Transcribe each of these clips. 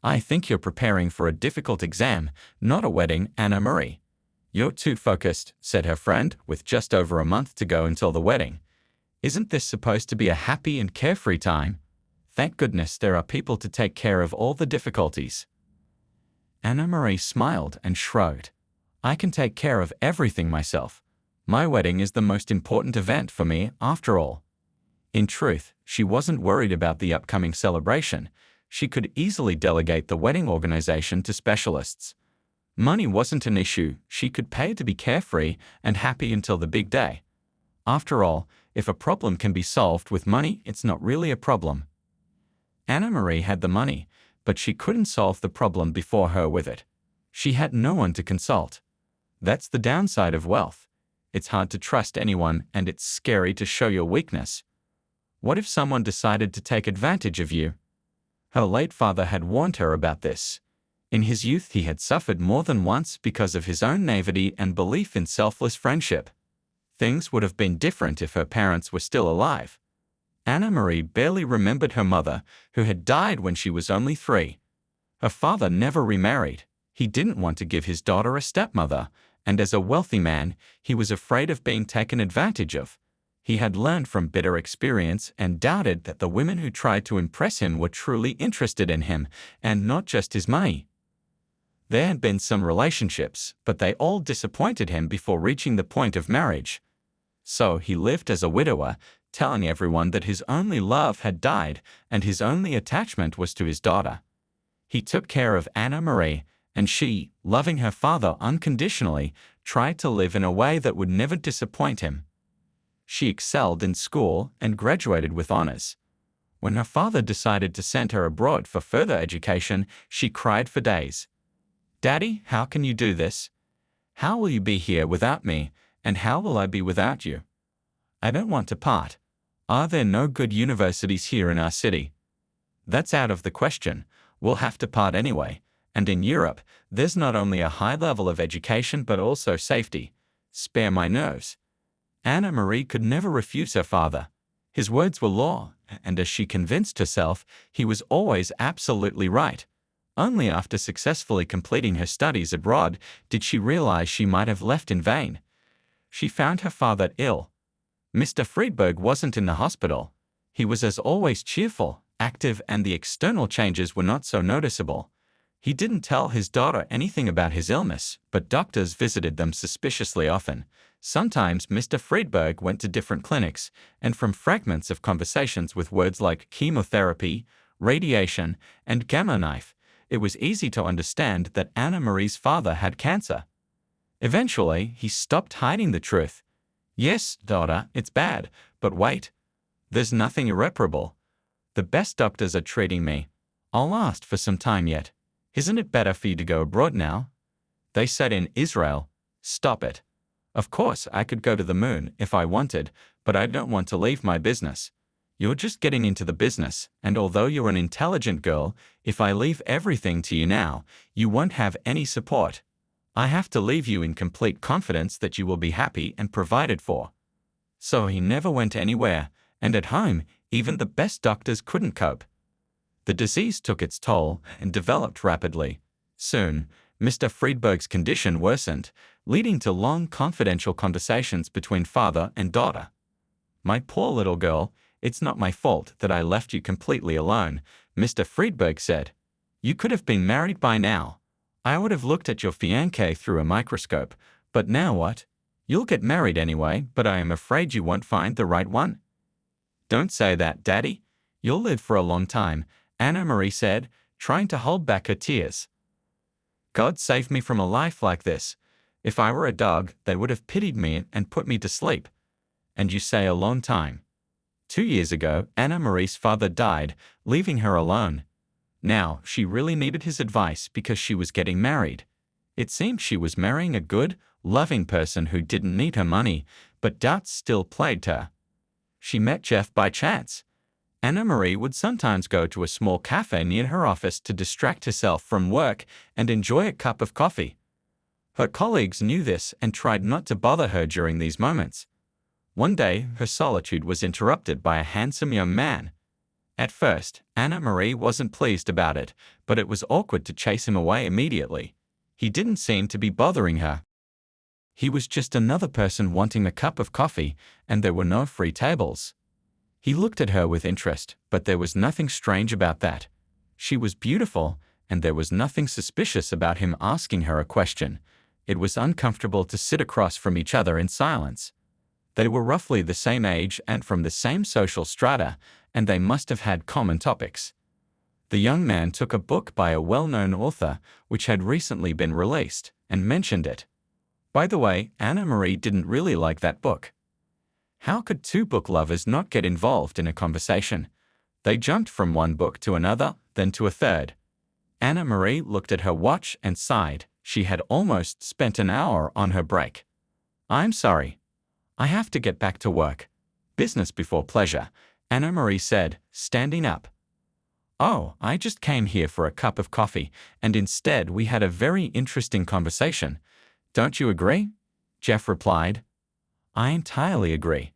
I think you're preparing for a difficult exam, not a wedding, Anna Marie. You're too focused, said her friend, with just over a month to go until the wedding. Isn't this supposed to be a happy and carefree time? Thank goodness there are people to take care of all the difficulties. Anna Marie smiled and shrugged. I can take care of everything myself. My wedding is the most important event for me, after all. In truth, she wasn't worried about the upcoming celebration. She could easily delegate the wedding organization to specialists. Money wasn't an issue. She could pay to be carefree and happy until the big day. After all, if a problem can be solved with money, it's not really a problem. Anna Marie had the money, but she couldn't solve the problem before her with it. She had no one to consult. That's the downside of wealth. It's hard to trust anyone, and it's scary to show your weakness. What if someone decided to take advantage of you? Her late father had warned her about this. In his youth he had suffered more than once because of his own naivety and belief in selfless friendship. Things would have been different if her parents were still alive. Anna Marie barely remembered her mother, who had died when she was only 3. Her father never remarried. He didn't want to give his daughter a stepmother, and as a wealthy man, he was afraid of being taken advantage of. He had learned from bitter experience and doubted that the women who tried to impress him were truly interested in him, and not just his money. There had been some relationships, but they all disappointed him before reaching the point of marriage. So he lived as a widower, telling everyone that his only love had died and his only attachment was to his daughter. He took care of Anna Marie, and she, loving her father unconditionally, tried to live in a way that would never disappoint him. She excelled in school and graduated with honors. When her father decided to send her abroad for further education, she cried for days. "Daddy, how can you do this? How will you be here without me, and how will I be without you? I don't want to part. Are there no good universities here in our city? That's out of the question. We'll have to part anyway. And in Europe, there's not only a high level of education but also safety. Spare my nerves." Anna Marie could never refuse her father. His words were law, and as she convinced herself, he was always absolutely right. Only after successfully completing her studies abroad did she realize she might have left in vain. She found her father ill. Mr. Friedberg wasn't in the hospital. He was as always cheerful, active, and the external changes were not so noticeable. He didn't tell his daughter anything about his illness, but doctors visited them suspiciously often. Sometimes Mr. Friedberg went to different clinics, and from fragments of conversations with words like chemotherapy, radiation, and gamma knife, it was easy to understand that Anna Marie's father had cancer. Eventually, he stopped hiding the truth. "Yes, daughter, it's bad, but wait. There's nothing irreparable. The best doctors are treating me. I'll last for some time yet. Isn't it better for you to go abroad now? They said in Israel, stop it. Of course, I could go to the moon if I wanted, but I don't want to leave my business. You're just getting into the business, and although you're an intelligent girl, if I leave everything to you now, you won't have any support. I have to leave you in complete confidence that you will be happy and provided for." So he never went anywhere, and at home, even the best doctors couldn't cope. The disease took its toll and developed rapidly. Soon, Mr. Friedberg's condition worsened, leading to long confidential conversations between father and daughter. "My poor little girl, it's not my fault that I left you completely alone," Mr. Friedberg said. "You could have been married by now. I would have looked at your fiancé through a microscope, but now what? You'll get married anyway, but I am afraid you won't find the right one." "Don't say that, Daddy. You'll live for a long time," Anna Marie said, trying to hold back her tears. "God save me from a life like this. If I were a dog, they would have pitied me and put me to sleep. And you say a long time. 2 years ago, Anna Marie's father died, leaving her alone. Now, she really needed his advice because she was getting married. It seemed she was marrying a good, loving person who didn't need her money, but doubts still plagued her. She met Jeff by chance. Anna Marie would sometimes go to a small cafe near her office to distract herself from work and enjoy a cup of coffee. Her colleagues knew this and tried not to bother her during these moments. One day, her solitude was interrupted by a handsome young man. At first, Anna Marie wasn't pleased about it, but it was awkward to chase him away immediately. He didn't seem to be bothering her. He was just another person wanting a cup of coffee, and there were no free tables. He looked at her with interest, but there was nothing strange about that. She was beautiful, and there was nothing suspicious about him asking her a question. It was uncomfortable to sit across from each other in silence. They were roughly the same age and from the same social strata, and they must have had common topics. The young man took a book by a well-known author, which had recently been released, and mentioned it. By the way, Anna Marie didn't really like that book. How could two book lovers not get involved in a conversation? They jumped from one book to another, then to a third. Anna Marie looked at her watch and sighed. She had almost spent an hour on her break. "I'm sorry. I have to get back to work. Business before pleasure," Anna Marie said, standing up. "Oh, I just came here for a cup of coffee, and instead we had a very interesting conversation. Don't you agree?" Jeff replied. "I entirely agree.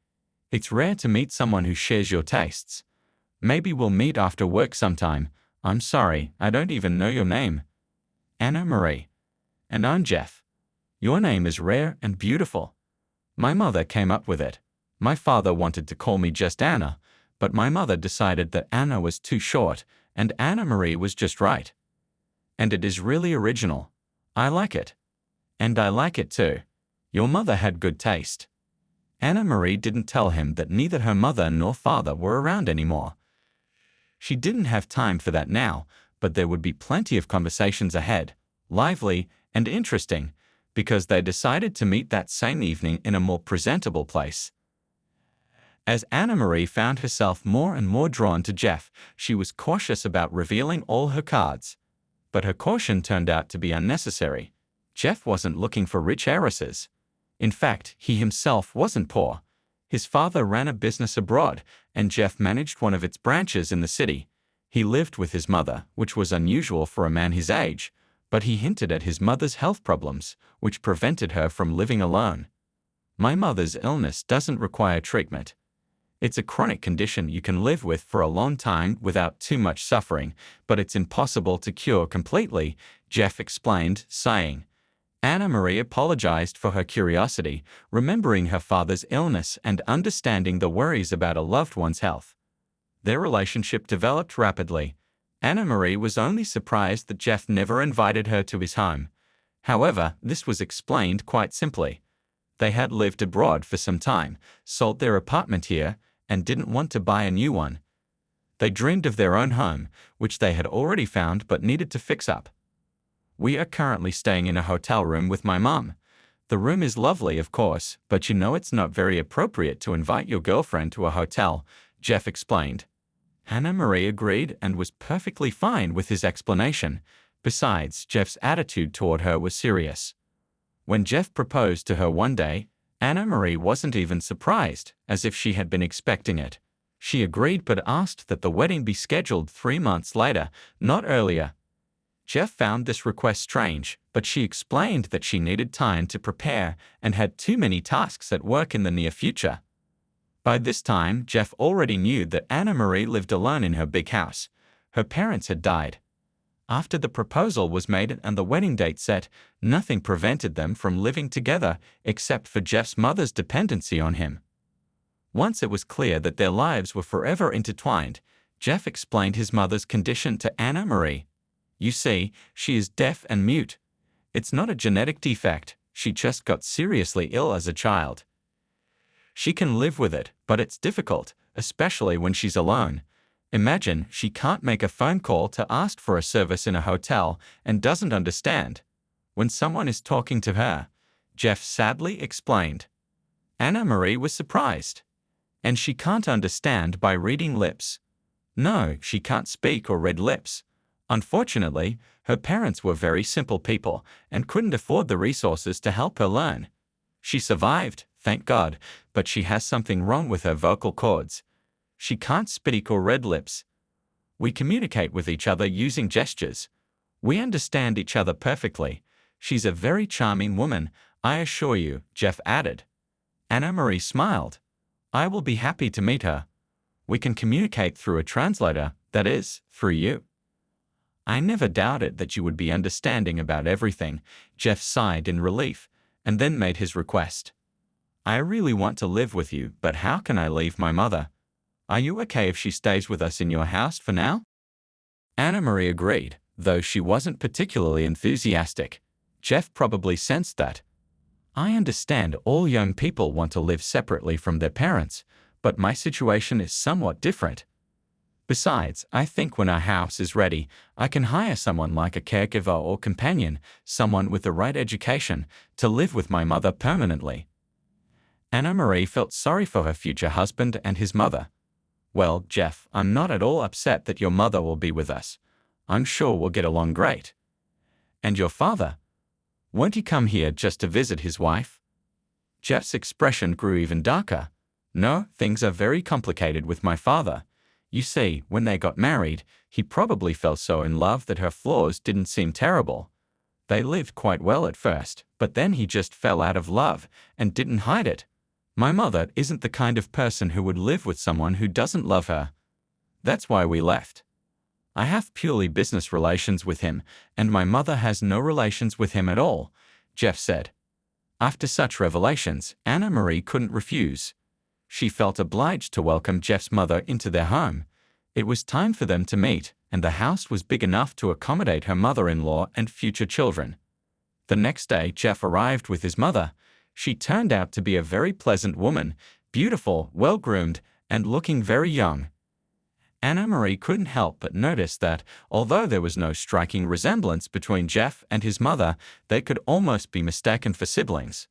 It's rare to meet someone who shares your tastes. Maybe we'll meet after work sometime. I'm sorry, I don't even know your name." "Anna Marie. And I'm Jeff. Your name is rare and beautiful. My mother came up with it. My father wanted to call me just Anna, but my mother decided that Anna was too short, and Anna Marie was just right. And it is really original. I like it. And I like it too. Your mother had good taste." Anna Marie didn't tell him that neither her mother nor father were around anymore. She didn't have time for that now, but there would be plenty of conversations ahead, lively and interesting, because they decided to meet that same evening in a more presentable place. As Anna Marie found herself more and more drawn to Jeff, she was cautious about revealing all her cards. But her caution turned out to be unnecessary. Jeff wasn't looking for rich heiresses. In fact, he himself wasn't poor. His father ran a business abroad, and Jeff managed one of its branches in the city. He lived with his mother, which was unusual for a man his age, but he hinted at his mother's health problems, which prevented her from living alone. "My mother's illness doesn't require treatment. It's a chronic condition you can live with for a long time without too much suffering, but it's impossible to cure completely," Jeff explained, sighing. Anna Marie apologized for her curiosity, remembering her father's illness and understanding the worries about a loved one's health. Their relationship developed rapidly. Anna Marie was only surprised that Jeff never invited her to his home. However, this was explained quite simply. They had lived abroad for some time, sold their apartment here, and didn't want to buy a new one. They dreamed of their own home, which they had already found but needed to fix up. "We are currently staying in a hotel room with my mom. The room is lovely, of course, but you know it's not very appropriate to invite your girlfriend to a hotel," Jeff explained. Anna Marie agreed and was perfectly fine with his explanation. Besides, Jeff's attitude toward her was serious. When Jeff proposed to her one day, Anna Marie wasn't even surprised, as if she had been expecting it. She agreed but asked that the wedding be scheduled 3 months later, not earlier. Jeff found this request strange, but she explained that she needed time to prepare and had too many tasks at work in the near future. By this time, Jeff already knew that Anna Marie lived alone in her big house. Her parents had died. After the proposal was made and the wedding date set, nothing prevented them from living together except for Jeff's mother's dependency on him. Once it was clear that their lives were forever intertwined, Jeff explained his mother's condition to Anna Marie. "You see, she is deaf and mute. It's not a genetic defect, she just got seriously ill as a child. She can live with it, but it's difficult, especially when she's alone. Imagine she can't make a phone call to ask for a service in a hotel and doesn't understand when someone is talking to her," Jeff sadly explained. Anna Marie was surprised. "And she can't understand by reading lips?" "No, she can't speak or read lips. Unfortunately, her parents were very simple people and couldn't afford the resources to help her learn. She survived, thank God, but she has something wrong with her vocal cords. She can't speak or read lips. We communicate with each other using gestures. We understand each other perfectly. She's a very charming woman, I assure you," Jeff added. Anna Marie smiled. "I will be happy to meet her. We can communicate through a translator, that is, through you. I never doubted that you would be understanding about everything. Jeff sighed in relief, and then made his request. I really want to live with you, but how can I leave my mother? Are you okay if she stays with us in your house for now? Anna Marie agreed, though she wasn't particularly enthusiastic. Jeff probably sensed that. I understand all young people want to live separately from their parents, but my situation is somewhat different. Besides, I think when our house is ready, I can hire someone like a caregiver or companion, someone with the right education, to live with my mother permanently. Anna Marie felt sorry for her future husband and his mother. Well, Jeff, I'm not at all upset that your mother will be with us. I'm sure we'll get along great. And your father? Won't he come here just to visit his wife? Jeff's expression grew even darker. No, things are very complicated with my father. You see, when they got married, he probably fell so in love that her flaws didn't seem terrible. They lived quite well at first, but then he just fell out of love and didn't hide it. My mother isn't the kind of person who would live with someone who doesn't love her. That's why we left. I have purely business relations with him, and my mother has no relations with him at all, Jeff said. After such revelations, Anna Marie couldn't refuse. She felt obliged to welcome Jeff's mother into their home. It was time for them to meet, and the house was big enough to accommodate her mother-in-law and future children. The next day, Jeff arrived with his mother. She turned out to be a very pleasant woman, beautiful, well-groomed, and looking very young. Anna Marie couldn't help but notice that, although there was no striking resemblance between Jeff and his mother, they could almost be mistaken for siblings.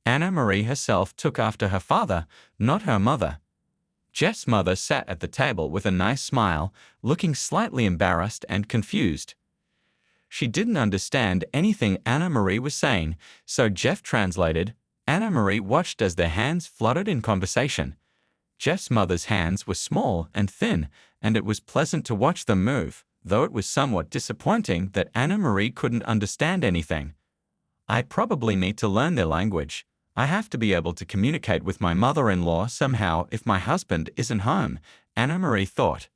Anna Marie herself took after her father, not her mother. Jeff's mother sat at the table with a nice smile, looking slightly embarrassed and confused. She didn't understand anything Anna Marie was saying, so Jeff translated. Anna Marie watched as their hands fluttered in conversation. Jeff's mother's hands were small and thin, and it was pleasant to watch them move, though it was somewhat disappointing that Anna Marie couldn't understand anything. I probably need to learn their language. I have to be able to communicate with my mother-in-law somehow if my husband isn't home, Anna Marie thought.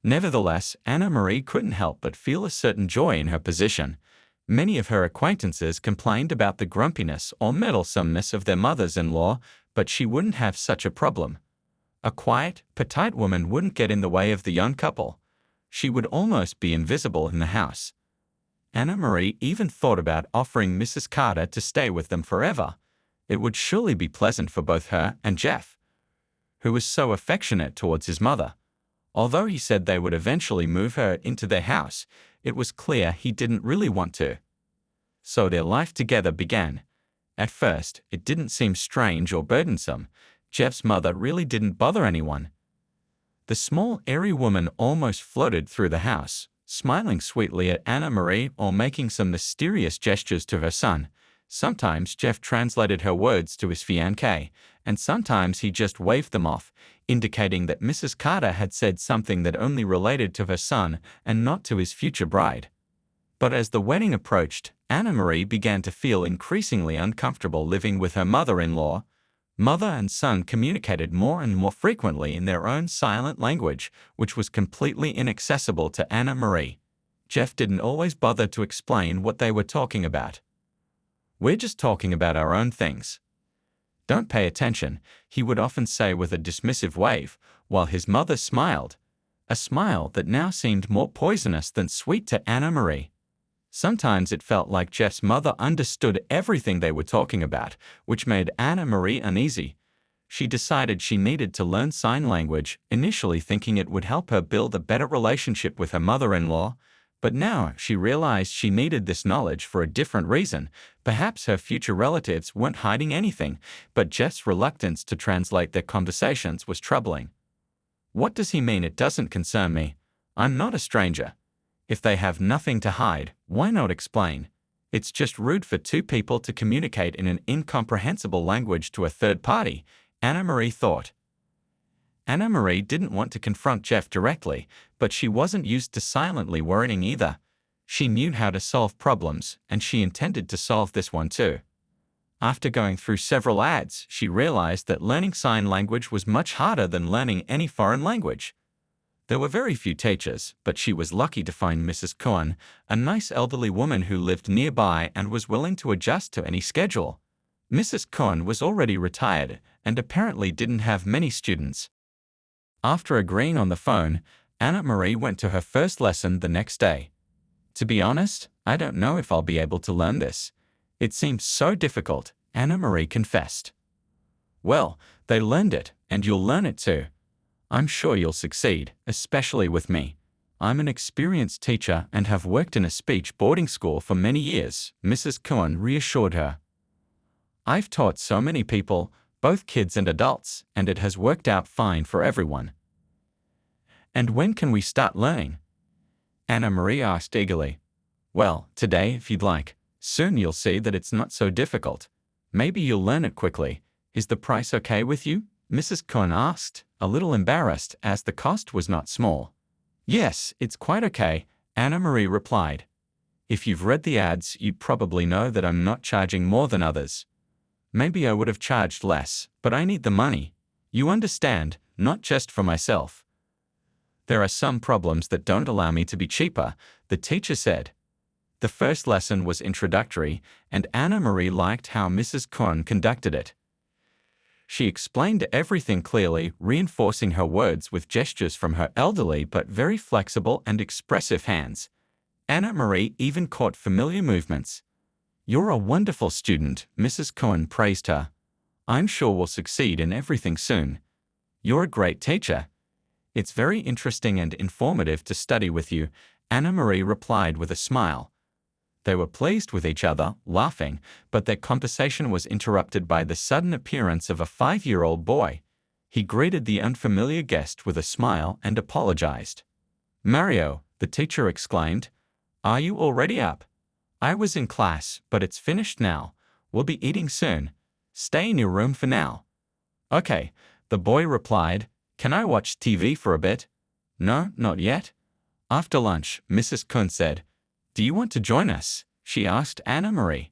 Nevertheless, Anna Marie couldn't help but feel a certain joy in her position. Many of her acquaintances complained about the grumpiness or meddlesomeness of their mothers-in-law, but she wouldn't have such a problem. A quiet, petite woman wouldn't get in the way of the young couple. She would almost be invisible in the house. Anna Marie even thought about offering Mrs. Carter to stay with them forever. It would surely be pleasant for both her and Jeff, who was so affectionate towards his mother. Although he said they would eventually move her into their house, it was clear he didn't really want to. So their life together began. At first, it didn't seem strange or burdensome. Jeff's mother really didn't bother anyone. The small, airy woman almost floated through the house, smiling sweetly at Anna Marie or making some mysterious gestures to her son. Sometimes Jeff translated her words to his fiancée, and sometimes he just waved them off, indicating that Mrs. Carter had said something that only related to her son and not to his future bride. But as the wedding approached, Anna Marie began to feel increasingly uncomfortable living with her mother-in-law. Mother and son communicated more and more frequently in their own silent language, which was completely inaccessible to Anna Marie. Jeff didn't always bother to explain what they were talking about. "We're just talking about our own things. Don't pay attention," he would often say with a dismissive wave, while his mother smiled, a smile that now seemed more poisonous than sweet to Anna Marie. Sometimes it felt like Jeff's mother understood everything they were talking about, which made Anna Marie uneasy. She decided she needed to learn sign language, initially thinking it would help her build a better relationship with her mother-in-law, but now she realized she needed this knowledge for a different reason. Perhaps her future relatives weren't hiding anything, but Jeff's reluctance to translate their conversations was troubling. What does he mean it doesn't concern me? I'm not a stranger. If they have nothing to hide, why not explain? It's just rude for two people to communicate in an incomprehensible language to a third party, Anna Marie thought. Anna Marie didn't want to confront Jeff directly, but she wasn't used to silently worrying either. She knew how to solve problems, and she intended to solve this one too. After going through several ads, she realized that learning sign language was much harder than learning any foreign language. There were very few teachers, but she was lucky to find Mrs. Cohen, a nice elderly woman who lived nearby and was willing to adjust to any schedule. Mrs. Cohen was already retired and apparently didn't have many students. After agreeing on the phone, Anna Marie went to her first lesson the next day. To be honest, I don't know if I'll be able to learn this. It seems so difficult, Anna Marie confessed. Well, they learned it, and you'll learn it too. I'm sure you'll succeed, especially with me. I'm an experienced teacher and have worked in a speech boarding school for many years, Mrs. Cohen reassured her. I've taught so many people, both kids and adults, and it has worked out fine for everyone. And when can we start learning? Anna Marie asked eagerly. Well, today if you'd like. Soon you'll see that it's not so difficult. Maybe you'll learn it quickly. Is the price okay with you? Mrs. Cohen asked, a little embarrassed as the cost was not small. Yes, it's quite okay, Anna Marie replied. If you've read the ads, you probably know that I'm not charging more than others. Maybe I would have charged less, but I need the money. You understand, not just for myself. There are some problems that don't allow me to be cheaper, the teacher said. The first lesson was introductory, and Anna Marie liked how Mrs. Cohen conducted it. She explained everything clearly, reinforcing her words with gestures from her elderly but very flexible and expressive hands. Anna Marie even caught familiar movements. You're a wonderful student, Mrs. Cohen praised her. I'm sure we'll succeed in everything soon. You're a great teacher. It's very interesting and informative to study with you, Anna Marie replied with a smile. They were pleased with each other, laughing, but their conversation was interrupted by the sudden appearance of a 5-year-old boy. He greeted the unfamiliar guest with a smile and apologized. Mario, the teacher exclaimed, are you already up? I was in class, but it's finished now. We'll be eating soon. Stay in your room for now. Okay, the boy replied. Can I watch TV for a bit? No, not yet. After lunch, Mrs. Cohen said, do you want to join us? She asked Anna Marie.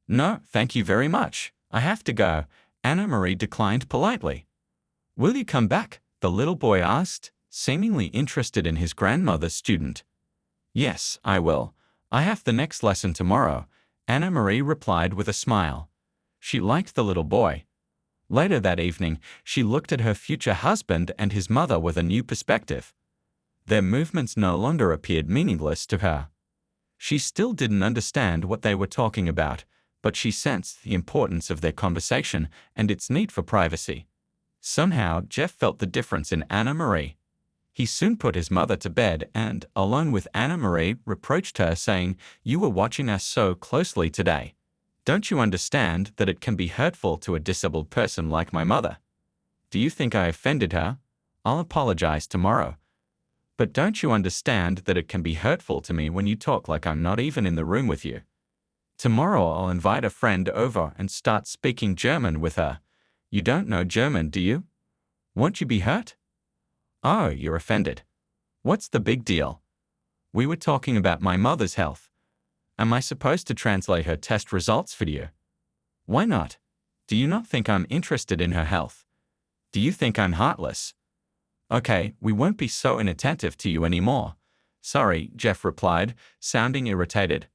No, thank you very much. I have to go, Anna Marie declined politely. Will you come back? The little boy asked, seemingly interested in his grandmother's student. Yes, I will. I have the next lesson tomorrow, Anna Marie replied with a smile. She liked the little boy. Later that evening, she looked at her future husband and his mother with a new perspective. Their movements no longer appeared meaningless to her. She still didn't understand what they were talking about, but she sensed the importance of their conversation and its need for privacy. Somehow, Jeff felt the difference in Anna Marie. He soon put his mother to bed and, alone with Anna Marie, reproached her, saying, you were watching us so closely today. Don't you understand that it can be hurtful to a disabled person like my mother? Do you think I offended her? I'll apologize tomorrow. But don't you understand that it can be hurtful to me when you talk like I'm not even in the room with you? Tomorrow I'll invite a friend over and start speaking German with her. You don't know German, do you? Won't you be hurt? Oh, you're offended. What's the big deal? We were talking about my mother's health. Am I supposed to translate her test results for you? Why not? Do you not think I'm interested in her health? Do you think I'm heartless? Okay, we won't be so inattentive to you anymore. Sorry, Jeff replied, sounding irritated.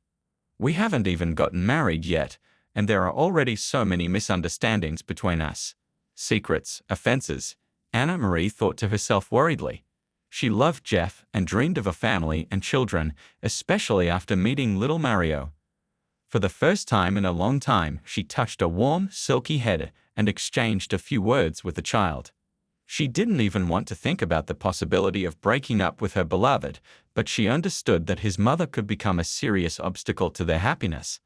We haven't even gotten married yet, and there are already so many misunderstandings between us. Secrets, offenses, Anna Marie thought to herself worriedly. She loved Jeff and dreamed of a family and children, especially after meeting little Mario. For the first time in a long time, she touched a warm, silky head and exchanged a few words with the child. She didn't even want to think about the possibility of breaking up with her beloved, but she understood that his mother could become a serious obstacle to their happiness.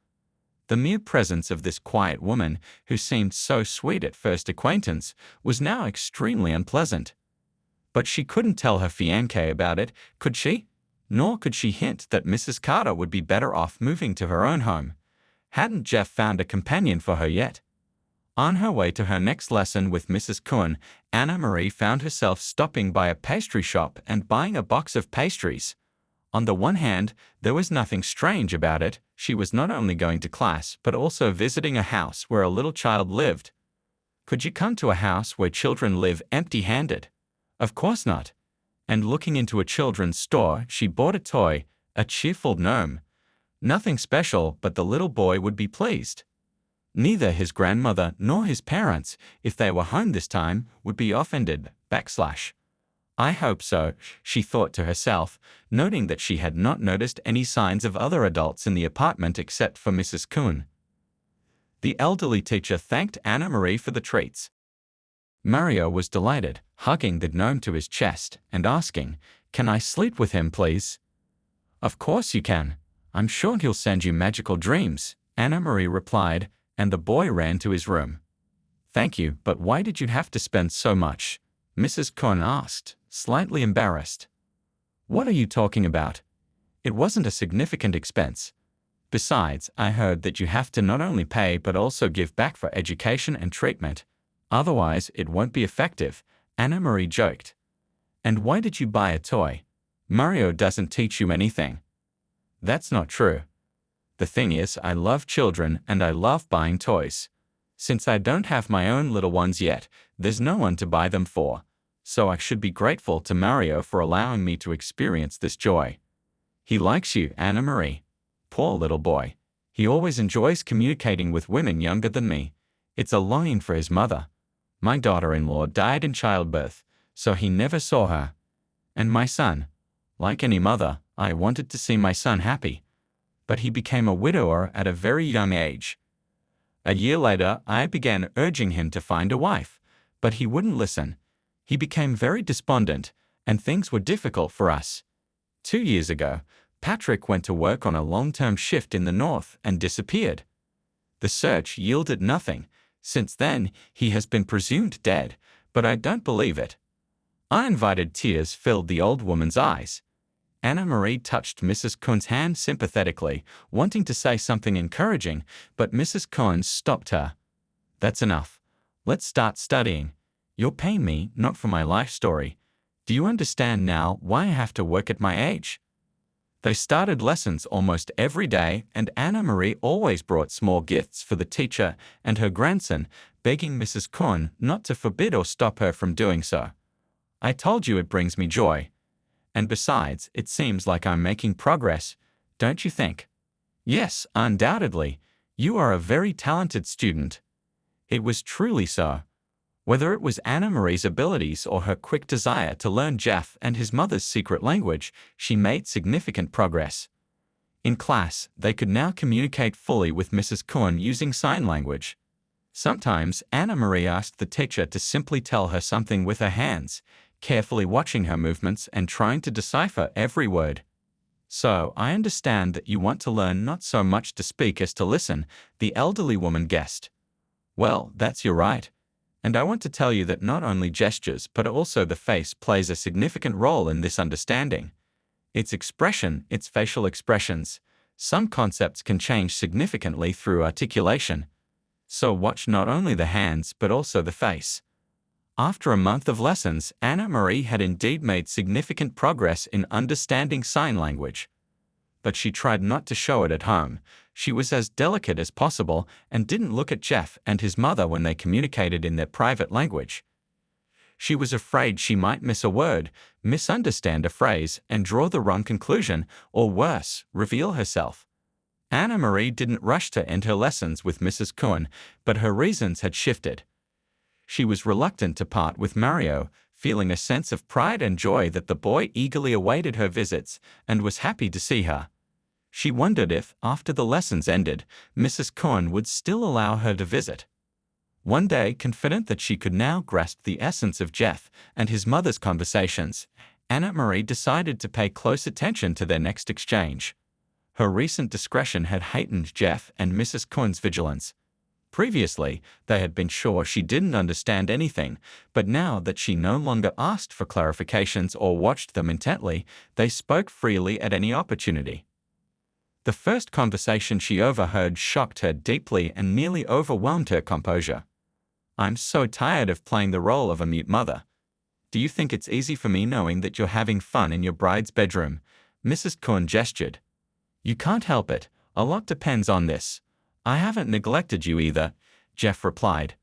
The mere presence of this quiet woman, who seemed so sweet at first acquaintance, was now extremely unpleasant. But she couldn't tell her fiancé about it, could she? Nor could she hint that Mrs. Carter would be better off moving to her own home. Hadn't Jeff found a companion for her yet? On her way to her next lesson with Mrs. Cohen, Anna Marie found herself stopping by a pastry shop and buying a box of pastries. On the one hand, there was nothing strange about it. She was not only going to class but also visiting a house where a little child lived. Could you come to a house where children live empty-handed? Of course not. And looking into a children's store, she bought a toy, a cheerful gnome. Nothing special, but the little boy would be pleased. Neither his grandmother nor his parents, if they were home this time, would be offended. I hope so, she thought to herself, noting that she had not noticed any signs of other adults in the apartment except for Mrs. Kuhn. The elderly teacher thanked Anna Marie for the treats. Mario was delighted, hugging the gnome to his chest and asking, "Can I sleep with him, please?" "Of course you can. I'm sure he'll send you magical dreams," Anna Marie replied, and the boy ran to his room. "Thank you, but why did you have to spend so much?" Mrs. Kuhn asked, slightly embarrassed. "What are you talking about? It wasn't a significant expense. Besides, I heard that you have to not only pay but also give back for education and treatment. Otherwise, it won't be effective," Anna Marie joked. "And why did you buy a toy? Mario doesn't teach you anything." "That's not true. The thing is, I love children and I love buying toys. Since I don't have my own little ones yet, there's no one to buy them for. So I should be grateful to Mario for allowing me to experience this joy. He likes you, Anna Marie. Poor little boy. He always enjoys communicating with women younger than me. It's a longing for his mother. My daughter-in-law died in childbirth, so he never saw her. And my son. Like any mother, I wanted to see my son happy. But he became a widower at a very young age. A year later, I began urging him to find a wife, but he wouldn't listen. He became very despondent, and things were difficult for us. 2 years ago, Patrick went to work on a long-term shift in the north and disappeared. The search yielded nothing. Since then, he has been presumed dead, but I don't believe it." Uninvited tears filled the old woman's eyes. Anna Marie touched Mrs. Kuhn's hand sympathetically, wanting to say something encouraging, but Mrs. Kuhn stopped her. "That's enough. Let's start studying. You're paying me, not for my life story. Do you understand now why I have to work at my age?" They started lessons almost every day, and Anna Marie always brought small gifts for the teacher and her grandson, begging Mrs. Kuhn not to forbid or stop her from doing so. "I told you it brings me joy. And besides, it seems like I'm making progress, don't you think?" "Yes, undoubtedly. You are a very talented student." It was truly so. Whether it was Anna Marie's abilities or her quick desire to learn Jeff and his mother's secret language, she made significant progress. In class, they could now communicate fully with Mrs. Kuhn using sign language. Sometimes, Anna Marie asked the teacher to simply tell her something with her hands, carefully watching her movements and trying to decipher every word. "So, I understand that you want to learn not so much to speak as to listen," the elderly woman guessed. "Well, that's your right. And I want to tell you that not only gestures but also the face plays a significant role in this understanding. Its expression, its facial expressions. Some concepts can change significantly through articulation. So watch not only the hands but also the face." After a month of lessons, Anna Marie had indeed made significant progress in understanding sign language. But she tried not to show it at home. She was as delicate as possible and didn't look at Jeff and his mother when they communicated in their private language. She was afraid she might miss a word, misunderstand a phrase, and draw the wrong conclusion, or worse, reveal herself. Anna Marie didn't rush to end her lessons with Mrs. Kuhn, but her reasons had shifted. She was reluctant to part with Mario, feeling a sense of pride and joy that the boy eagerly awaited her visits and was happy to see her. She wondered if, after the lessons ended, Mrs. Kuhn would still allow her to visit. One day, confident that she could now grasp the essence of Jeff and his mother's conversations, Anna Marie decided to pay close attention to their next exchange. Her recent discretion had heightened Jeff and Mrs. Kuhn's vigilance. Previously, they had been sure she didn't understand anything, but now that she no longer asked for clarifications or watched them intently, they spoke freely at any opportunity. The first conversation she overheard shocked her deeply and nearly overwhelmed her composure. "I'm so tired of playing the role of a mute mother. Do you think it's easy for me knowing that you're having fun in your bride's bedroom?" Mrs. Cohen gestured. You can't help it. A lot depends on this. I haven't neglected you either, Jeff replied.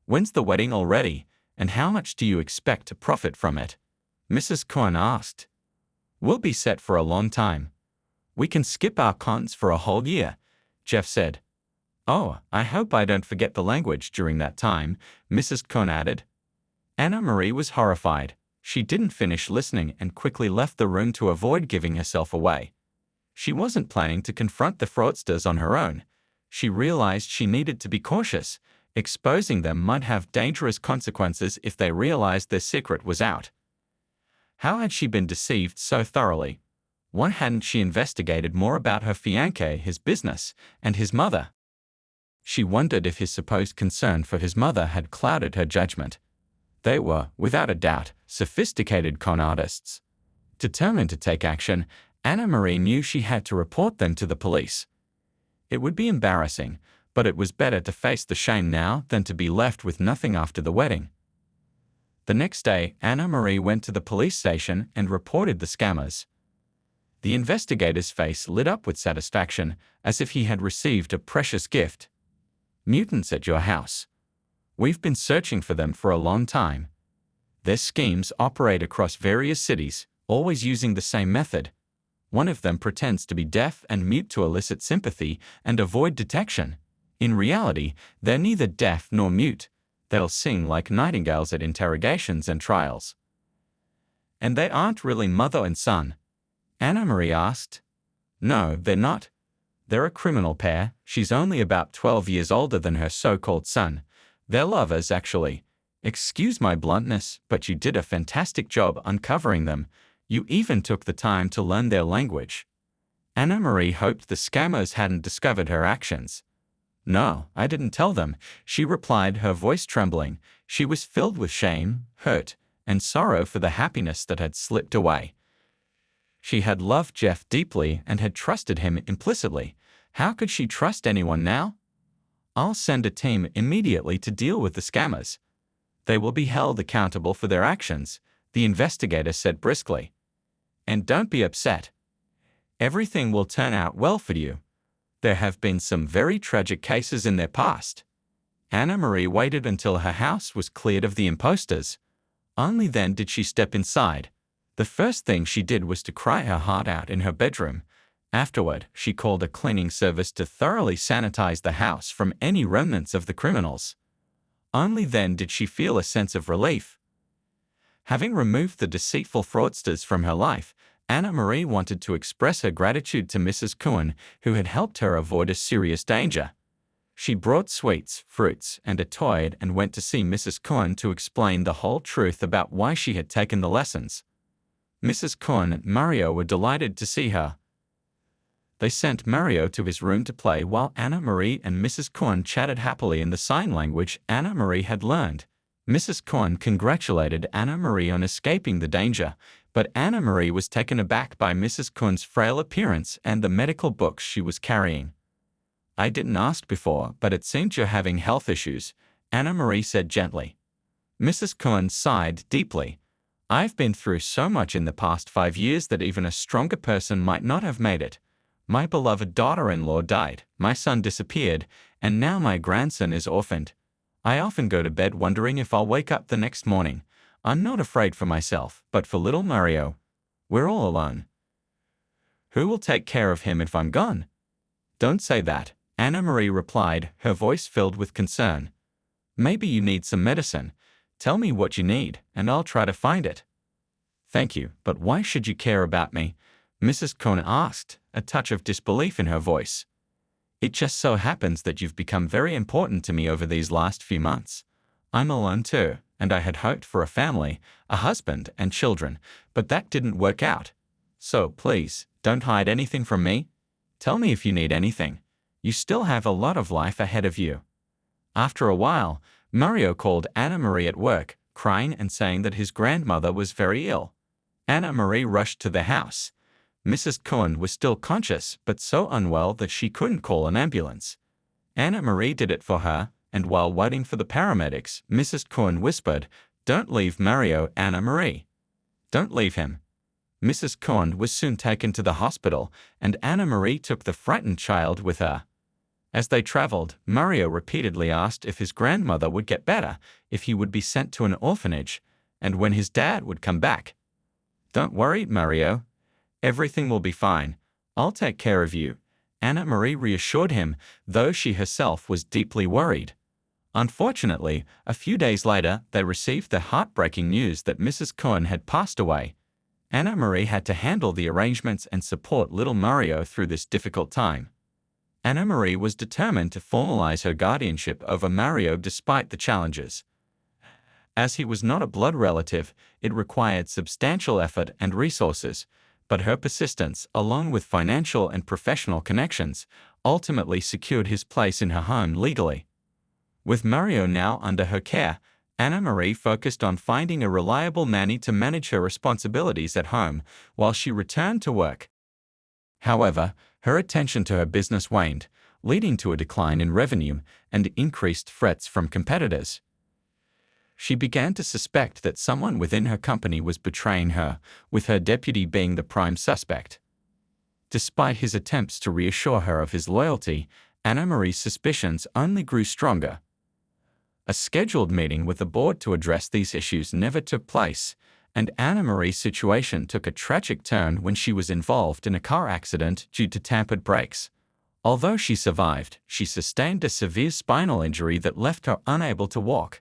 When's the wedding already, and how much do you expect to profit from it? Mrs. Cohen asked. We'll be set for a long time. We can skip our cons for a whole year, Jeff said. Oh, I hope I don't forget the language during that time, Mrs. Cohen added. Anna Marie was horrified. She didn't finish listening and quickly left the room to avoid giving herself away. She wasn't planning to confront the fraudsters on her own. She realized she needed to be cautious. Exposing them might have dangerous consequences if they realized their secret was out. How had she been deceived so thoroughly? Why hadn't she investigated more about her fiancé, his business, and his mother? She wondered if his supposed concern for his mother had clouded her judgment. They were, without a doubt, sophisticated con artists. Determined to take action, Anna Marie knew she had to report them to the police. It would be embarrassing, but it was better to face the shame now than to be left with nothing after the wedding. The next day, Anna Marie went to the police station and reported the scammers. The investigator's face lit up with satisfaction, as if he had received a precious gift. Mutants at your house. We've been searching for them for a long time. Their schemes operate across various cities, always using the same method. One of them pretends to be deaf and mute to elicit sympathy and avoid detection. In reality, they're neither deaf nor mute. They'll sing like nightingales at interrogations and trials. And they aren't really mother and son? Anna Marie asked. No, they're not. They're a criminal pair. She's only about 12 years older than her so-called son. They're lovers, actually. Excuse my bluntness, but you did a fantastic job uncovering them. You even took the time to learn their language. Anna Marie hoped the scammers hadn't discovered her actions. No, I didn't tell them, she replied, her voice trembling. She was filled with shame, hurt, and sorrow for the happiness that had slipped away. She had loved Jeff deeply and had trusted him implicitly. How could she trust anyone now? I'll send a team immediately to deal with the scammers. They will be held accountable for their actions, the investigator said briskly. And don't be upset. Everything will turn out well for you. There have been some very tragic cases in their past. Anna Marie waited until her house was cleared of the imposters. Only then did she step inside. The first thing she did was to cry her heart out in her bedroom. Afterward, she called a cleaning service to thoroughly sanitize the house from any remnants of the criminals. Only then did she feel a sense of relief. Having removed the deceitful fraudsters from her life, Anna Marie wanted to express her gratitude to Mrs. Cohen, who had helped her avoid a serious danger. She brought sweets, fruits, and a toy and went to see Mrs. Cohen to explain the whole truth about why she had taken the lessons. Mrs. Cohen and Mario were delighted to see her. They sent Mario to his room to play while Anna Marie and Mrs. Cohen chatted happily in the sign language Anna Marie had learned. Mrs. Cohen congratulated Anna Marie on escaping the danger, but Anna Marie was taken aback by Mrs. Cohen's frail appearance and the medical books she was carrying. I didn't ask before, but it seems you're having health issues, Anna Marie said gently. Mrs. Cohen sighed deeply. I've been through so much in the past 5 years that even a stronger person might not have made it. My beloved daughter-in-law died, my son disappeared, and now my grandson is orphaned. I often go to bed wondering if I'll wake up the next morning. I'm not afraid for myself, but for little Mario. We're all alone. Who will take care of him if I'm gone? Don't say that, Anna Marie replied, her voice filled with concern. Maybe you need some medicine. Tell me what you need, and I'll try to find it. Thank you, but why should you care about me? Mrs. Cohen asked, a touch of disbelief in her voice. It just so happens that you've become very important to me over these last few months. I'm alone too, and I had hoped for a family, a husband and children, but that didn't work out. So please, don't hide anything from me. Tell me if you need anything. You still have a lot of life ahead of you. After a while, Mario called Anna Marie at work, crying and saying that his grandmother was very ill. Anna Marie rushed to the house. Mrs. Cohen was still conscious but so unwell that she couldn't call an ambulance. Anna Marie did it for her, and while waiting for the paramedics, Mrs. Cohen whispered, "Don't leave Mario, Anna Marie. Don't leave him. Mrs. Cohen was soon taken to the hospital, and Anna Marie took the frightened child with her. As they traveled, Mario repeatedly asked if his grandmother would get better, if he would be sent to an orphanage, and when his dad would come back. "Don't worry, Mario. Everything will be fine. I'll take care of you," Anna Marie reassured him, though she herself was deeply worried. Unfortunately, a few days later, they received the heartbreaking news that Mrs. Cohen had passed away. Anna Marie had to handle the arrangements and support little Mario through this difficult time. Anna Marie was determined to formalize her guardianship over Mario despite the challenges. As he was not a blood relative, it required substantial effort and resources, but her persistence, along with financial and professional connections, ultimately secured his place in her home legally. With Mario now under her care, Anna Marie focused on finding a reliable nanny to manage her responsibilities at home while she returned to work. However, her attention to her business waned, leading to a decline in revenue and increased threats from competitors. She began to suspect that someone within her company was betraying her, with her deputy being the prime suspect. Despite his attempts to reassure her of his loyalty, Anna Marie's suspicions only grew stronger. A scheduled meeting with the board to address these issues never took place, and Anna Marie's situation took a tragic turn when she was involved in a car accident due to tampered brakes. Although she survived, she sustained a severe spinal injury that left her unable to walk.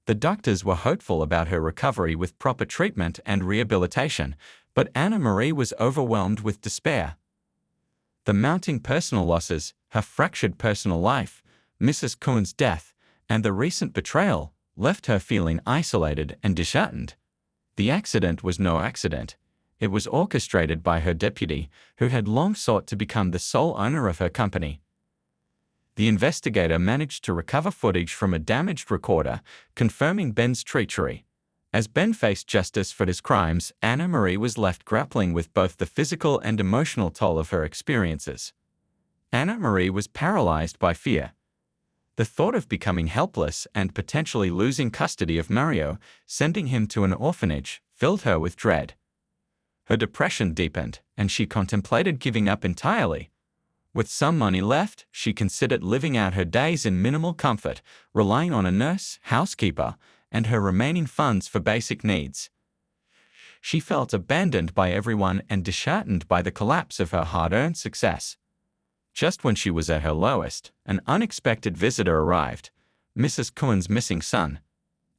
The doctors were hopeful about her recovery with proper treatment and rehabilitation, but Anna Marie was overwhelmed with despair. The mounting personal losses, her fractured personal life, Mrs. Cohen's death, and the recent betrayal left her feeling isolated and disheartened. The accident was no accident. It was orchestrated by her deputy, who had long sought to become the sole owner of her company. The investigator managed to recover footage from a damaged recorder, confirming Ben's treachery. As Ben faced justice for his crimes, Anna Marie was left grappling with both the physical and emotional toll of her experiences. Anna Marie was paralyzed by fear. The thought of becoming helpless and potentially losing custody of Mario, sending him to an orphanage, filled her with dread. Her depression deepened, and she contemplated giving up entirely. With some money left, she considered living out her days in minimal comfort, relying on a nurse, housekeeper, and her remaining funds for basic needs. She felt abandoned by everyone and disheartened by the collapse of her hard-earned success. Just when she was at her lowest, an unexpected visitor arrived, Mrs. Cohen's missing son.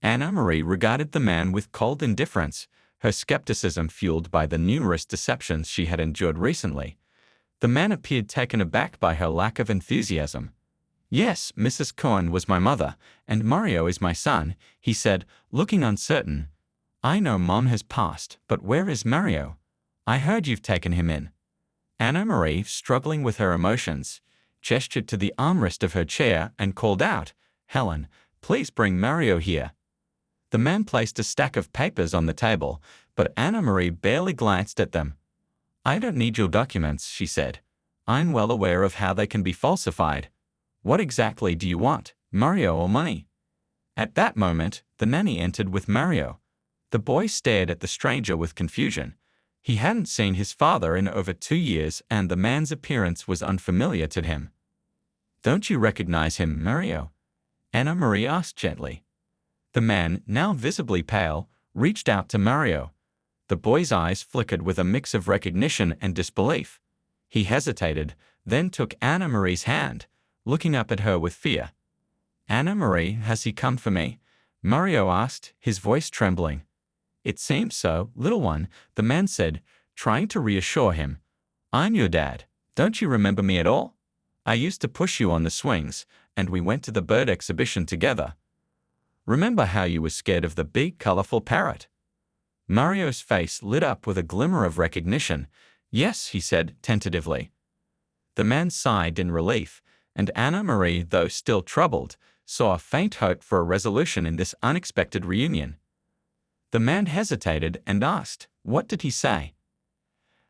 Anna Marie regarded the man with cold indifference, her skepticism fueled by the numerous deceptions she had endured recently. The man appeared taken aback by her lack of enthusiasm. "Yes, Mrs. Cohen was my mother, and Mario is my son," he said, looking uncertain. "I know Mom has passed, but where is Mario? I heard you've taken him in." Anna Marie, struggling with her emotions, gestured to the armrest of her chair and called out, "Helen, please bring Mario here." The man placed a stack of papers on the table, but Anna Marie barely glanced at them. "I don't need your documents," she said. "I'm well aware of how they can be falsified. What exactly do you want, Mario or money?" At that moment, the nanny entered with Mario. The boy stared at the stranger with confusion. He hadn't seen his father in over 2 years, and the man's appearance was unfamiliar to him. "Don't you recognize him, Mario?" Anna Marie asked gently. The man, now visibly pale, reached out to Mario. The boy's eyes flickered with a mix of recognition and disbelief. He hesitated, then took Anna Marie's hand, looking up at her with fear. "Anna Marie, has he come for me?" Mario asked, his voice trembling. "It seems so, little one," the man said, trying to reassure him. "I'm your dad. Don't you remember me at all? I used to push you on the swings, and we went to the bird exhibition together. Remember how you were scared of the big, colorful parrot?" Mario's face lit up with a glimmer of recognition. "Yes," he said tentatively. The man sighed in relief, and Anna Marie, though still troubled, saw a faint hope for a resolution in this unexpected reunion. The man hesitated and asked, "What did he say?"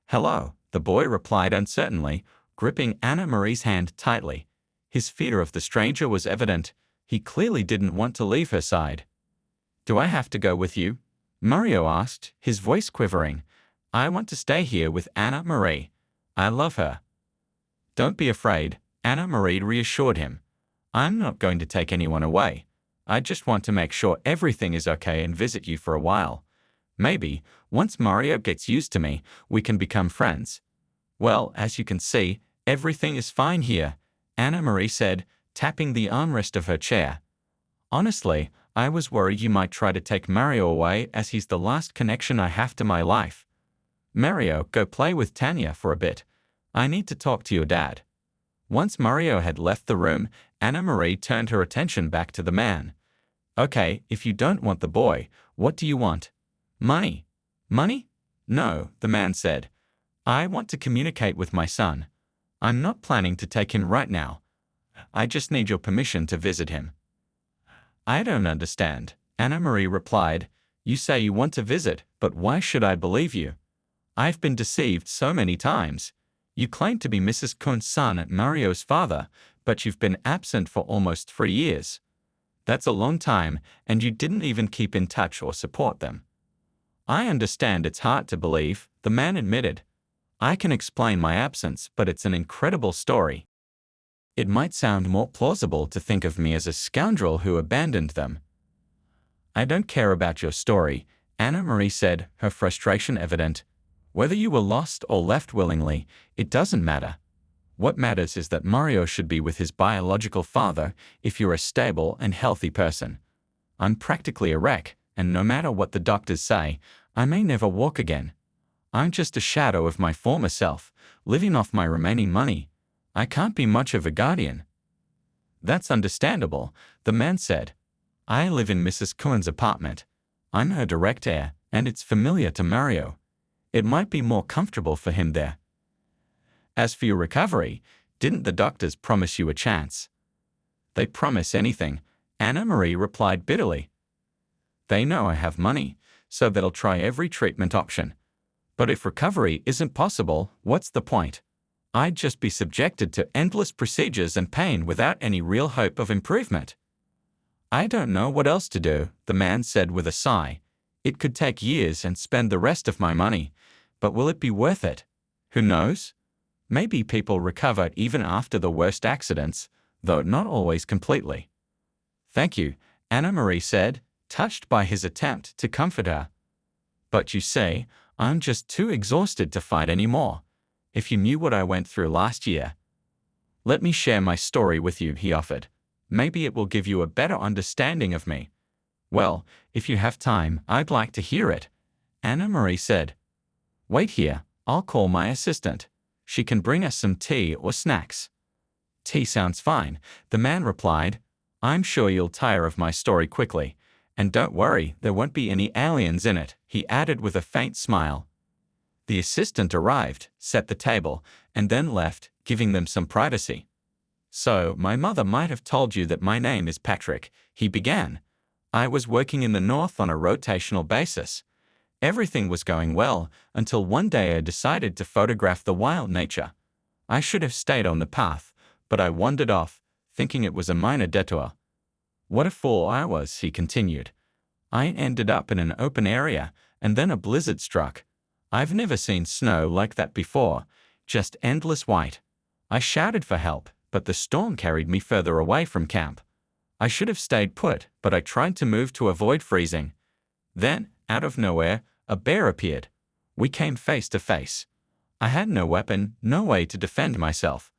"Hello," the boy replied uncertainly, gripping Anna Marie's hand tightly. His fear of the stranger was evident. He clearly didn't want to leave her side. "Do I have to go with you?" Mario asked, his voice quivering. I want to stay here with Anna Marie. I love her. Don't be afraid, Anna Marie reassured him. I'm not going to take anyone away. I just want to make sure everything is okay and visit you for a while. Maybe, once Mario gets used to me, we can become friends. Well, as you can see, everything is fine here, Anna Marie said, tapping the armrest of her chair. Honestly, I was worried you might try to take Mario away as he's the last connection I have to my life. Mario, go play with Tanya for a bit. I need to talk to your dad. Once Mario had left the room, Anna Marie turned her attention back to the man. Okay, if you don't want the boy, what do you want? Money. Money? No, the man said. I want to communicate with my son. I'm not planning to take him right now. I just need your permission to visit him. I don't understand, Anna Marie replied. You say you want to visit, but why should I believe you? I've been deceived so many times. You claim to be Mrs. Kuhn's son and Mario's father, but you've been absent for almost 3 years. That's a long time, and you didn't even keep in touch or support them. I understand it's hard to believe, the man admitted. I can explain my absence, but it's an incredible story. It might sound more plausible to think of me as a scoundrel who abandoned them. I don't care about your story, Anna Marie said, her frustration evident. Whether you were lost or left willingly, it doesn't matter. What matters is that Mario should be with his biological father if you're a stable and healthy person. I'm practically a wreck, and no matter what the doctors say, I may never walk again. I'm just a shadow of my former self, living off my remaining money. I can't be much of a guardian. That's understandable, the man said. I live in Mrs. Kuhn's apartment. I'm her direct heir, and it's familiar to Mario. It might be more comfortable for him there. As for your recovery, didn't the doctors promise you a chance? They promise anything, Anna Marie replied bitterly. They know I have money, so they'll try every treatment option. But if recovery isn't possible, what's the point? I'd just be subjected to endless procedures and pain without any real hope of improvement. I don't know what else to do, the man said with a sigh. It could take years and spend the rest of my money, but will it be worth it? Who knows? Maybe people recover even after the worst accidents, though not always completely. Thank you, Anna Marie said, touched by his attempt to comfort her. But you see, I'm just too exhausted to fight anymore. If you knew what I went through last year. Let me share my story with you, he offered. Maybe it will give you a better understanding of me. Well, if you have time, I'd like to hear it, Anna Marie said. Wait here, I'll call my assistant. She can bring us some tea or snacks. Tea sounds fine, the man replied. I'm sure you'll tire of my story quickly. And don't worry, there won't be any aliens in it, he added with a faint smile. The assistant arrived, set the table, and then left, giving them some privacy. So, my mother might have told you that my name is Patrick, he began. I was working in the north on a rotational basis. Everything was going well, until one day I decided to photograph the wild nature. I should have stayed on the path, but I wandered off, thinking it was a minor detour. What a fool I was, he continued. I ended up in an open area, and then a blizzard struck. I've never seen snow like that before, just endless white. I shouted for help, but the storm carried me further away from camp. I should have stayed put, but I tried to move to avoid freezing. Then, out of nowhere, a bear appeared. We came face to face. I had no weapon, no way to defend myself.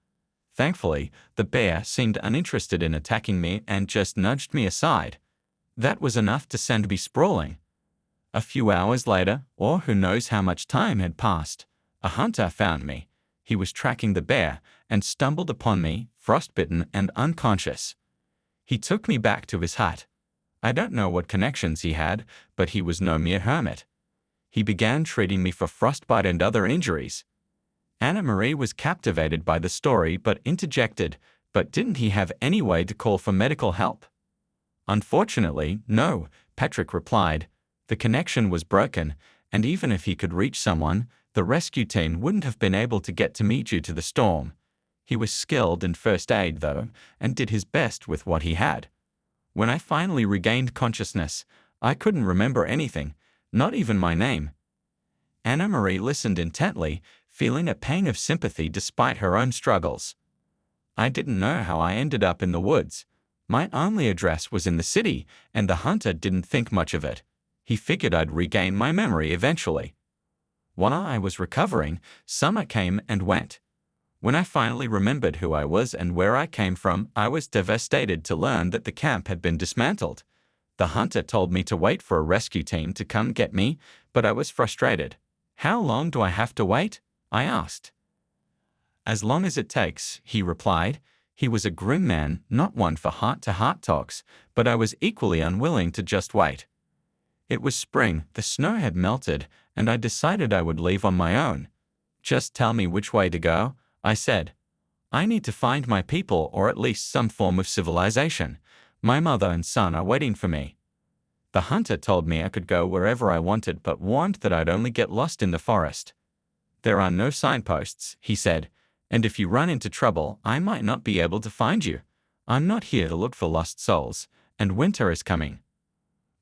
Thankfully, the bear seemed uninterested in attacking me and just nudged me aside. That was enough to send me sprawling. A few hours later, or who knows how much time had passed, a hunter found me. He was tracking the bear and stumbled upon me, frostbitten and unconscious. He took me back to his hut. I don't know what connections he had, but he was no mere hermit. He began treating me for frostbite and other injuries. Anna Marie was captivated by the story but interjected, but didn't he have any way to call for medical help? Unfortunately, no, Patrick replied. The connection was broken, and even if he could reach someone, the rescue team wouldn't have been able to get to me due to the storm. He was skilled in first aid, though, and did his best with what he had. When I finally regained consciousness, I couldn't remember anything, not even my name. Anna Marie listened intently, feeling a pang of sympathy despite her own struggles. I didn't know how I ended up in the woods. My only address was in the city, and the hunter didn't think much of it. He figured I'd regain my memory eventually. While I was recovering, summer came and went. When I finally remembered who I was and where I came from, I was devastated to learn that the camp had been dismantled. The hunter told me to wait for a rescue team to come get me, but I was frustrated. "How long do I have to wait?" I asked. "As long as it takes," he replied. He was a grim man, not one for heart-to-heart talks, but I was equally unwilling to just wait. It was spring, the snow had melted, and I decided I would leave on my own. "Just tell me which way to go," I said. "I need to find my people or at least some form of civilization. My mother and son are waiting for me." The hunter told me I could go wherever I wanted but warned that I'd only get lost in the forest. "There are no signposts," he said, "and if you run into trouble, I might not be able to find you. I'm not here to look for lost souls, and winter is coming."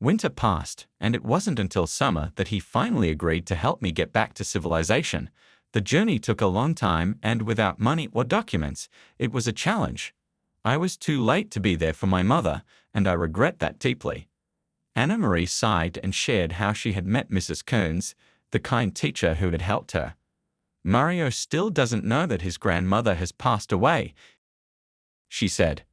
Winter passed, and it wasn't until summer that he finally agreed to help me get back to civilization. The journey took a long time, and without money or documents, it was a challenge. I was too late to be there for my mother, and I regret that deeply. Anna Marie sighed and shared how she had met Mrs. Kearns, the kind teacher who had helped her. "Mario still doesn't know that his grandmother has passed away," she said.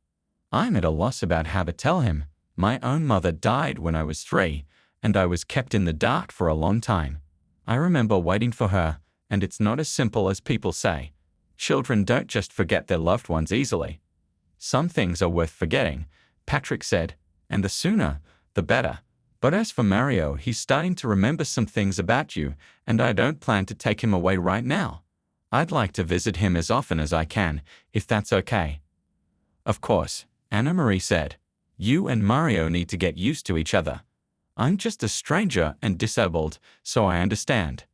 "I'm at a loss about how to tell him. My own mother died when I was 3, and I was kept in the dark for a long time. I remember waiting for her, and it's not as simple as people say. Children don't just forget their loved ones easily." "Some things are worth forgetting," Patrick said, "and the sooner, the better. But as for Mario, he's starting to remember some things about you, and I don't plan to take him away right now. I'd like to visit him as often as I can, if that's okay." "Of course," Anna Marie said. "You and Mario need to get used to each other. I'm just a stranger and disabled, so I understand."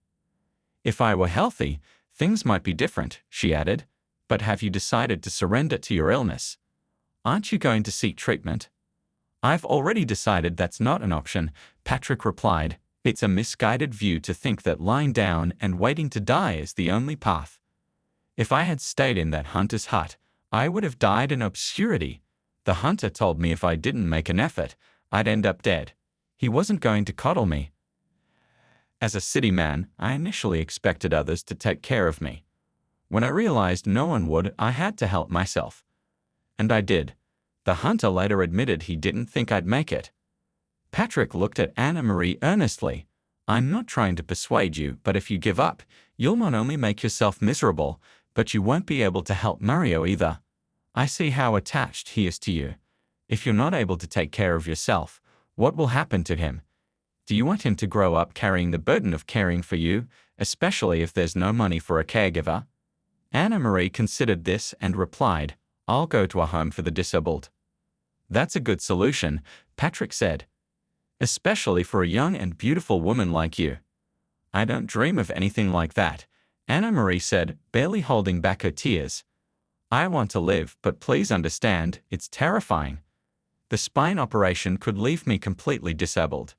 "If I were healthy, things might be different," she added. "But have you decided to surrender to your illness? Aren't you going to seek treatment?" "I've already decided that's not an option," Patrick replied. "It's a misguided view to think that lying down and waiting to die is the only path. If I had stayed in that hunter's hut, I would have died in obscurity. The hunter told me if I didn't make an effort, I'd end up dead. He wasn't going to coddle me. As a city man, I initially expected others to take care of me. When I realized no one would, I had to help myself. And I did. The hunter later admitted he didn't think I'd make it." Patrick looked at Anna Marie earnestly. "I'm not trying to persuade you, but if you give up, you'll not only make yourself miserable, but you won't be able to help Mario either. I see how attached he is to you. If you're not able to take care of yourself, what will happen to him? Do you want him to grow up carrying the burden of caring for you, especially if there's no money for a caregiver?" Anna Marie considered this and replied, "I'll go to a home for the disabled." "That's a good solution," Patrick said. "Especially for a young and beautiful woman like you." "I don't dream of anything like that," Anna Marie said, barely holding back her tears. "I want to live, but please understand, it's terrifying. The spine operation could leave me completely disabled.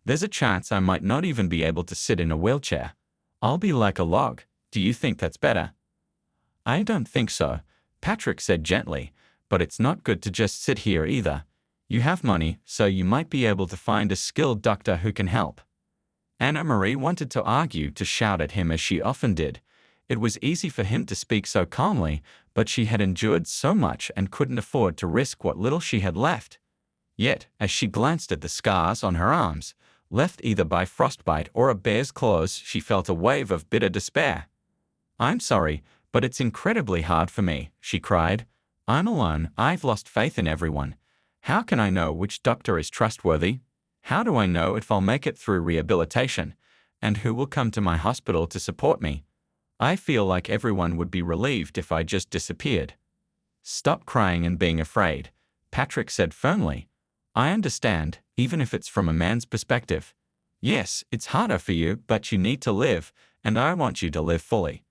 There's a chance I might not even be able to sit in a wheelchair. I'll be like a log. Do you think that's better?" "I don't think so," Patrick said gently, "but it's not good to just sit here either. You have money, so you might be able to find a skilled doctor who can help." Anna Marie wanted to argue, to shout at him as she often did. It was easy for him to speak so calmly, but she had endured so much and couldn't afford to risk what little she had left. Yet, as she glanced at the scars on her arms, left either by frostbite or a bear's claws, she felt a wave of bitter despair. "I'm sorry, but it's incredibly hard for me," she cried. "I'm alone. I've lost faith in everyone. How can I know which doctor is trustworthy? How do I know if I'll make it through rehabilitation? And who will come to my hospital to support me? I feel like everyone would be relieved if I just disappeared." "Stop crying and being afraid," Patrick said firmly. "I understand, even if it's from a man's perspective. Yes, it's harder for you, but you need to live, and I want you to live fully.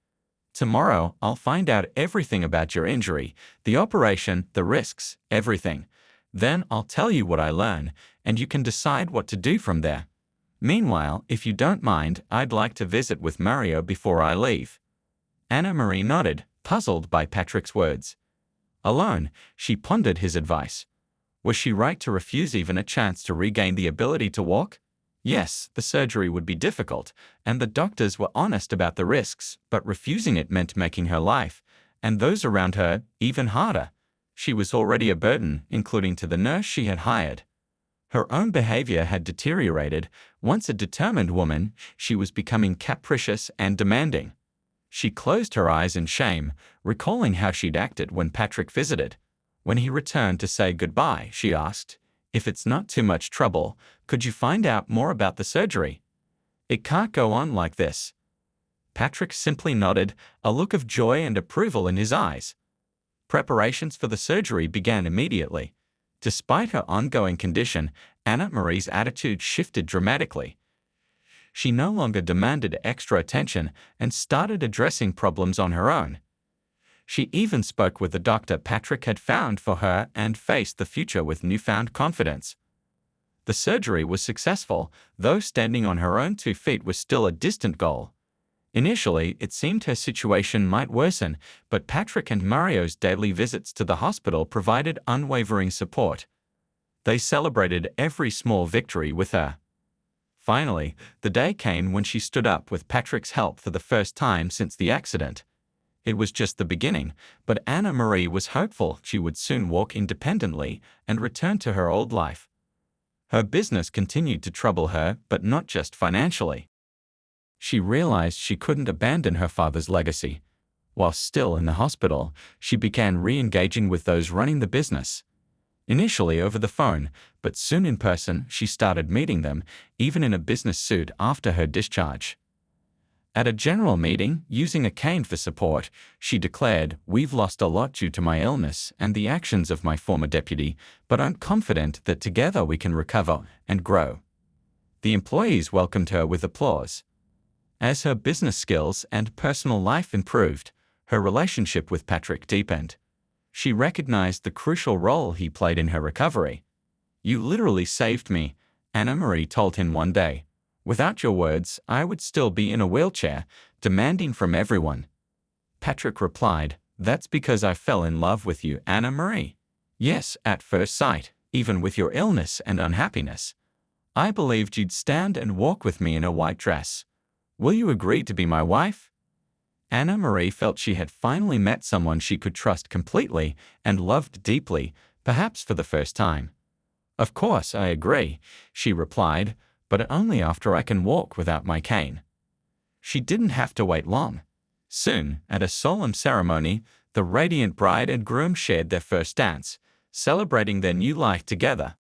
Tomorrow, I'll find out everything about your injury, the operation, the risks, everything. Then I'll tell you what I learn, and you can decide what to do from there. Meanwhile, if you don't mind, I'd like to visit with Mario before I leave. Anna Marie nodded, puzzled by Patrick's words. Alone, she pondered his advice. Was she right to refuse even a chance to regain the ability to walk? Yes, the surgery would be difficult, and the doctors were honest about the risks, but refusing it meant making her life, and those around her, even harder. She was already a burden, including to the nurse she had hired. Her own behavior had deteriorated. Once a determined woman, she was becoming capricious and demanding. She closed her eyes in shame, recalling how she'd acted when Patrick visited. When he returned to say goodbye, she asked, "If it's not too much trouble, could you find out more about the surgery? It can't go on like this." Patrick simply nodded, a look of joy and approval in his eyes. Preparations for the surgery began immediately. Despite her ongoing condition, Anna Marie's attitude shifted dramatically. She no longer demanded extra attention and started addressing problems on her own. She even spoke with the doctor Patrick had found for her and faced the future with newfound confidence. The surgery was successful, though standing on her own 2 feet was still a distant goal. Initially, it seemed her situation might worsen, but Patrick and Mario's daily visits to the hospital provided unwavering support. They celebrated every small victory with her. Finally, the day came when she stood up with Patrick's help for the first time since the accident. It was just the beginning, but Anna Marie was hopeful she would soon walk independently and return to her old life. Her business continued to trouble her, but not just financially. She realized she couldn't abandon her father's legacy. While still in the hospital, she began re-engaging with those running the business. Initially over the phone, but soon in person, she started meeting them, even in a business suit after her discharge. At a general meeting, using a cane for support, she declared, "We've lost a lot due to my illness and the actions of my former deputy, but I'm confident that together we can recover and grow." The employees welcomed her with applause. As her business skills and personal life improved, her relationship with Patrick deepened. She recognized the crucial role he played in her recovery. "You literally saved me," Anna Marie told him one day. "Without your words, I would still be in a wheelchair, demanding from everyone." Patrick replied, "That's because I fell in love with you, Anna Marie. Yes, at first sight, even with your illness and unhappiness. I believed you'd stand and walk with me in a white dress. Will you agree to be my wife?" Anna Marie felt she had finally met someone she could trust completely and loved deeply, perhaps for the first time. "Of course, I agree," she replied, "but only after I can walk without my cane." She didn't have to wait long. Soon, at a solemn ceremony, the radiant bride and groom shared their first dance, celebrating their new life together.